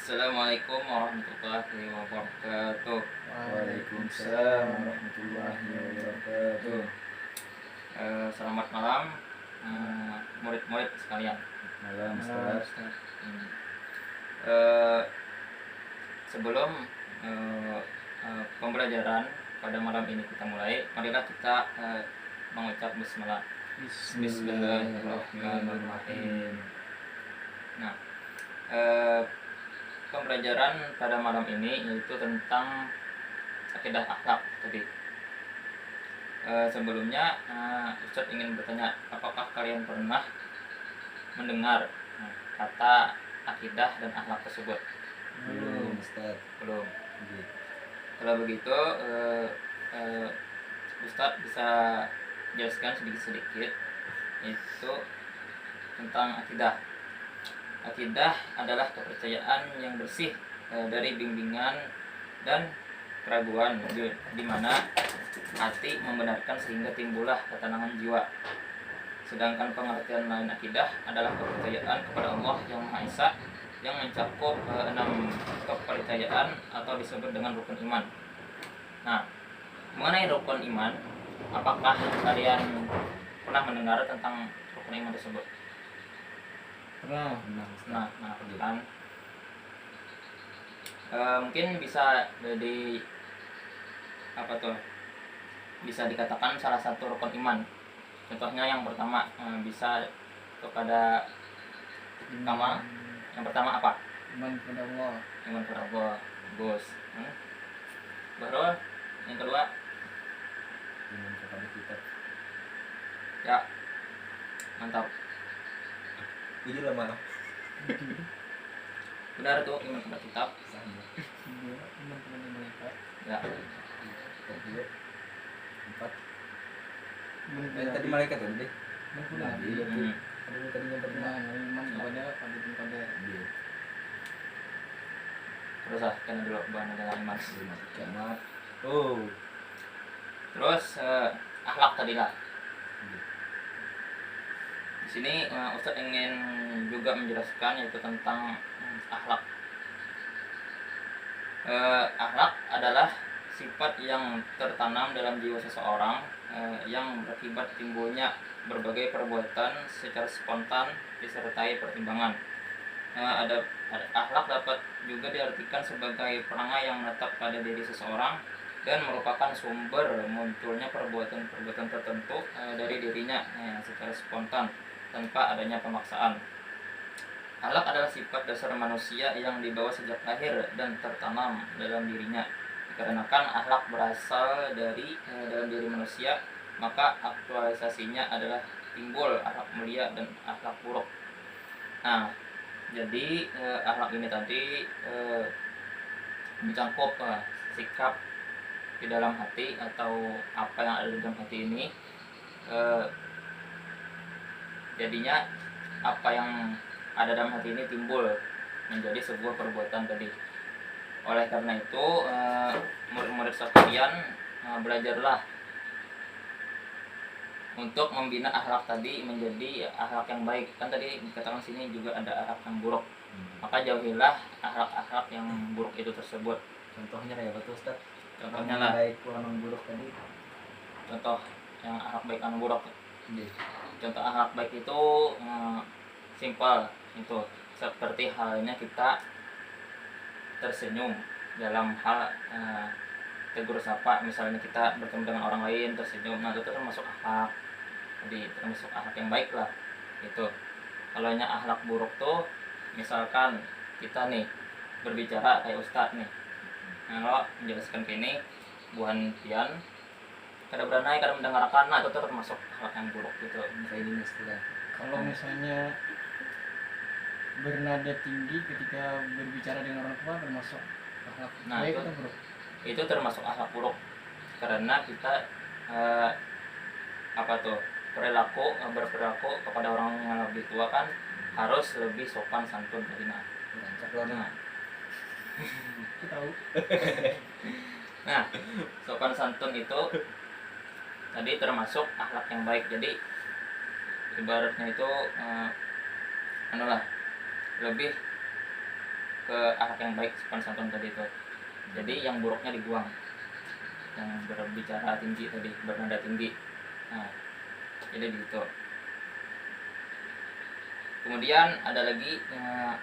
Assalamualaikum warahmatullahi wabarakatuh. Waalaikumsalam warahmatullahi wabarakatuh. Selamat malam, murid-murid sekalian. Malam Ustaz. Sebelum pembelajaran pada malam ini kita mulai, marilah kita mengucap bismillah. Bismillahirrahmanirrahim. Nah, pembelajaran pada malam ini yaitu tentang akidah akhlak tadi. Sebelumnya Ustadz ingin bertanya, apakah kalian pernah mendengar kata akidah dan akhlak tersebut? Belum Ustaz. Belum. Kalau begitu Ustadz bisa jelaskan sedikit-sedikit yaitu tentang akidah. Akidah adalah kepercayaan yang bersih dari bimbingan dan keraguan, di mana hati membenarkan sehingga timbullah ketenangan jiwa. Sedangkan pengertian lain akidah adalah kepercayaan kepada Allah yang Maha Esa, yang mencakup 6 kepercayaan atau disebut dengan rukun iman. Nah, mengenai rukun iman, apakah kalian pernah mendengar tentang rukun iman tersebut? Pernah. Nah, kan mungkin bisa bisa dikatakan salah satu rukun iman. Contohnya yang pertama bisa kepada pertama. Yang pertama apa? Iman kepada Allah. Iman kepada Allah. Bagus. Baru yang kedua? Iman kepada kitab. Ya. Mantap. Ini lama. Benar tuh, iman kepada kitab. Iman kepada malaikat. Ya. 4. Tadi malaikat tadi. Nabi. Tadi yang pertama iman kepada pada. Terus kan dulu bahan adalah iman. Kiamat. Oh. Terus akhlak tadi lah. Di sini Ustadz ingin juga menjelaskan yaitu tentang akhlak. Akhlak adalah sifat yang tertanam dalam jiwa seseorang yang berakibat timbulnya berbagai perbuatan secara spontan disertai pertimbangan. Akhlak dapat juga diartikan sebagai perangai yang menetap pada diri seseorang dan merupakan sumber munculnya perbuatan-perbuatan tertentu dari dirinya secara spontan tanpa adanya pemaksaan. Akhlak adalah sifat dasar manusia yang dibawa sejak lahir dan tertanam dalam dirinya. Dikarenakan akhlak berasal dari dalam diri manusia, maka aktualisasinya adalah timbul akhlak mulia dan akhlak buruk. Nah, jadi akhlak ini tadi mencakup sikap di dalam hati atau apa yang ada di dalam hati ini. Jadinya apa yang ada dalam hati ini timbul menjadi sebuah perbuatan tadi. Oleh karena itu murid-murid sekalian belajarlah untuk membina akhlak tadi menjadi akhlak yang baik. Kan tadi dikatakan sini juga ada akhlak yang buruk. Maka jauhilah akhlak-akhlak yang buruk itu tersebut. Contohnya kayak apa Ustaz? Contohnya lah. Baik kurang buruk tadi. Contoh yang akhlak baik dan buruk. Contoh akhlak baik itu simpel itu seperti halnya kita tersenyum dalam hal tegur sapa, misalnya kita bertemu dengan orang lain tersenyum, nah itu termasuk akhlak. Jadi termasuk akhlak yang baik lah itu. Kalau nya akhlak buruk tuh misalkan kita nih berbicara kayak ustadz nih, kalau menjelaskan gini buhan pian kada beranai kada mendengarkan, nah itu termasuk akhlak yang buruk gitu. Kayak ini istilah. Kalau misalnya bernada tinggi ketika berbicara dengan orang tua termasuk akhlak baik atau buruk? Itu termasuk akhlak buruk karena kita berperilaku kepada orang yang lebih tua kan harus lebih sopan santun tadi. Nah, Tahu. Nah, sopan santun itu tadi termasuk akhlak yang baik. Jadi ibaratnya itu lebih ke akhlak yang baik, sopan santun tadi itu. Jadi yang buruknya dibuang, yang berbicara tinggi tadi, bernada tinggi. Nah, jadi begitu. Kemudian ada lagi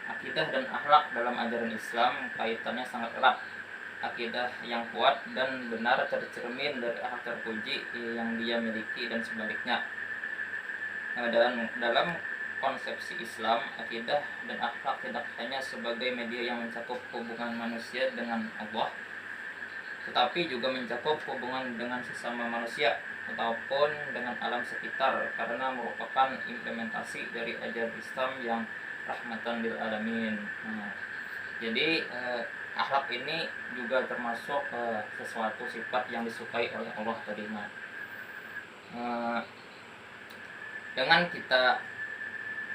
akidah dan akhlak dalam ajaran Islam kaitannya sangat erat. Akidah yang kuat dan benar tercermin dari akhlak terpuji yang dia miliki dan sebaliknya. Dalam konsepsi Islam, akidah dan akhlak tidak hanya sebagai media yang mencakup hubungan manusia dengan Allah, tetapi juga mencakup hubungan dengan sesama manusia ataupun dengan alam sekitar, karena merupakan implementasi dari ajaran Islam yang rahmatan lil alamin. Jadi akhlak ini juga termasuk sesuatu sifat yang disukai oleh Allah tadi. Dengan kita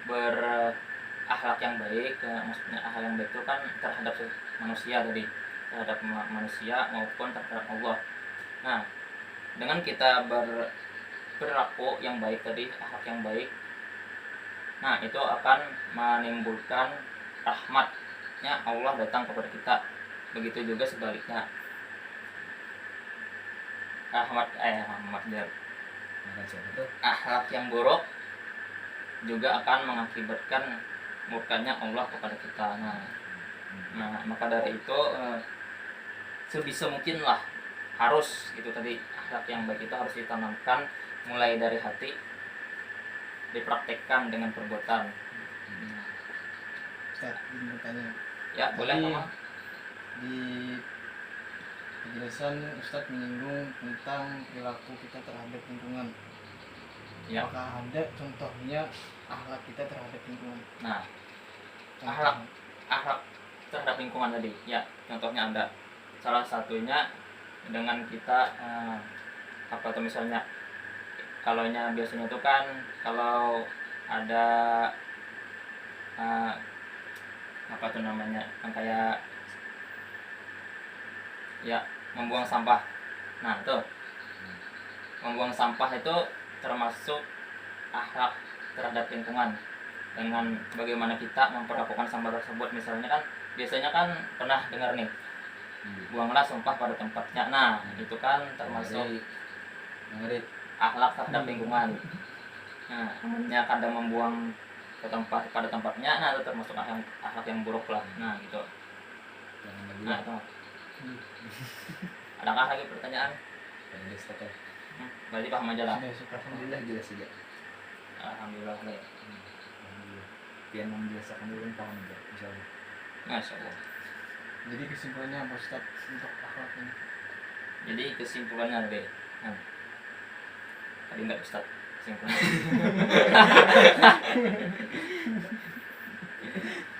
berakhlak yang baik, maksudnya akhlak yang baik itu kan terhadap manusia tadi, terhadap manusia maupun terhadap Allah. Nah, dengan kita berperilaku yang baik tadi, akhlak yang baik, nah itu akan menimbulkan rahmatnya Allah datang kepada kita. Begitu juga sebaliknya, akhlak yang buruk juga akan mengakibatkan murkanya Allah kepada kita. Nah, maka dari itu sebisa mungkin lah harus itu tadi, akhlak yang baik itu harus ditanamkan mulai dari hati, dipraktekkan dengan perbuatan. Ustaz, ini bertanya. Ya, boleh Tadi Mama. Di penjelasan Ustaz menyinggung tentang perilaku kita terhadap lingkungan. Ya. Apakah ada contohnya akhlak kita terhadap lingkungan? Nah, Contohnya. akhlak terhadap lingkungan tadi, ya contohnya ada. Salah satunya dengan kita apa tuh, misalnya biasanya itu kan kalau ada apa tuh namanya, yang kayak ya membuang sampah. Nah tuh, membuang sampah itu termasuk akhlak terhadap lingkungan, dengan bagaimana kita memperlakukan sampah tersebut. Misalnya kan biasanya kan pernah dengar nih, buanglah sampah pada tempatnya. Nah itu kan termasuk akhlak terhadap lingkungan. Nah namanya kadang membuang pada tempatnya, nah itu termasuk akhlak yang buruk lah. Nah gitu. Nah itu. Adakah lagi pertanyaan? Berarti paham aja lah. Alhamdulillah jelas saja. Alhamdulillah. Alhamdulillah. Pian membiasakan dulu paham aja, insyaallah. Masya Allah. Jadi kesimpulannya apa Ustaz untuk akhlak ini? Jadi kesimpulannya deh. Tadi enggak Ustaz kesimpulannya.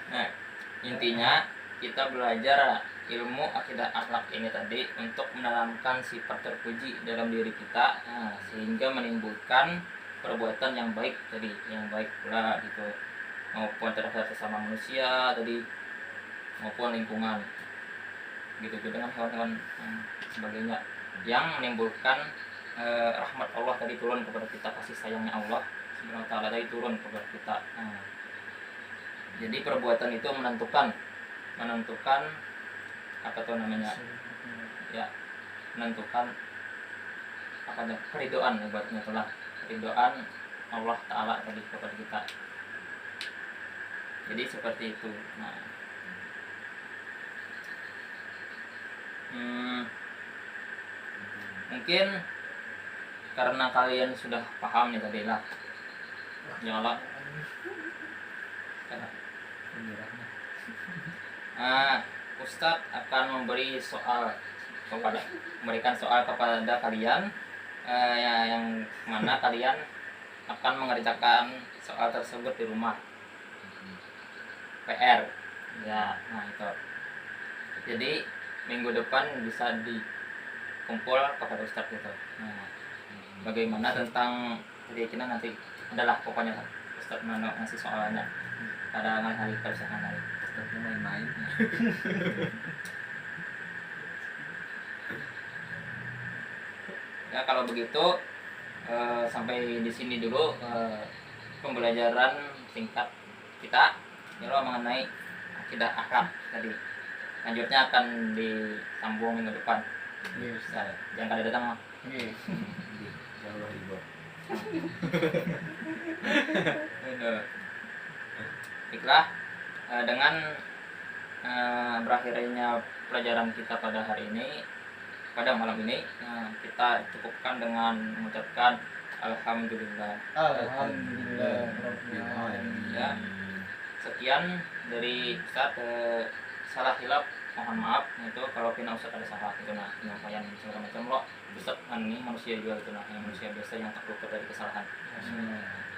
Nah, intinya kita belajar ilmu akidah akhlak ini tadi untuk menanamkan sifat terpuji dalam diri kita, sehingga menimbulkan perbuatan yang baik tadi, yang baik pula gitu, maupun terhadap sesama manusia tadi, maupun lingkungan, gitu juga dengan hewan-hewan sebagainya, yang menimbulkan rahmat Allah tadi turun kepada kita, kasih sayangnya Allah Subhanahu wa taala tadi turun kepada kita. Jadi perbuatan itu menentukan apa tuh namanya, ya menentukan apa tuh, keridhaan, ibaratnya itulah keridhaan Allah taala tadi kepada kita. Jadi seperti itu. Nah, mungkin karena kalian sudah paham nih tadi lah, nyala. Ustadz akan memberikan soal kepada kalian, yang mana kalian akan mengerjakan soal tersebut di rumah, PR ya. Nah itu, jadi minggu depan bisa dikumpul kepada Ustadz gitu. Nah, bagaimana tentang keyakinan nanti adalah pokoknya Ustadz mana ngasih soalnya pada hari persiapan hari. Ustadznya main-main. Ya kalau begitu sampai di sini dulu pembelajaran singkat kita mengenai akidah akhlak tadi. Lanjutnya akan disambung minggu depan. Iya Ustaz. Jangan kada datang mah. Iya. Insyaallah riba. Baiklah, dengan berakhirnya pelajaran kita pada hari ini, pada malam ini, kita cukupkan dengan mengucapkan alhamdulillah. Alhamdulillah rabbil alamin. Ya, sekian dari Ustaz. Salah hilap mohon maaf itu kalau pina Ustaz ada salah itu nah penyampaian segala macam lo Ustaz ini manusia juga itu nah yang manusia biasa yang tak luput dari kesalahan.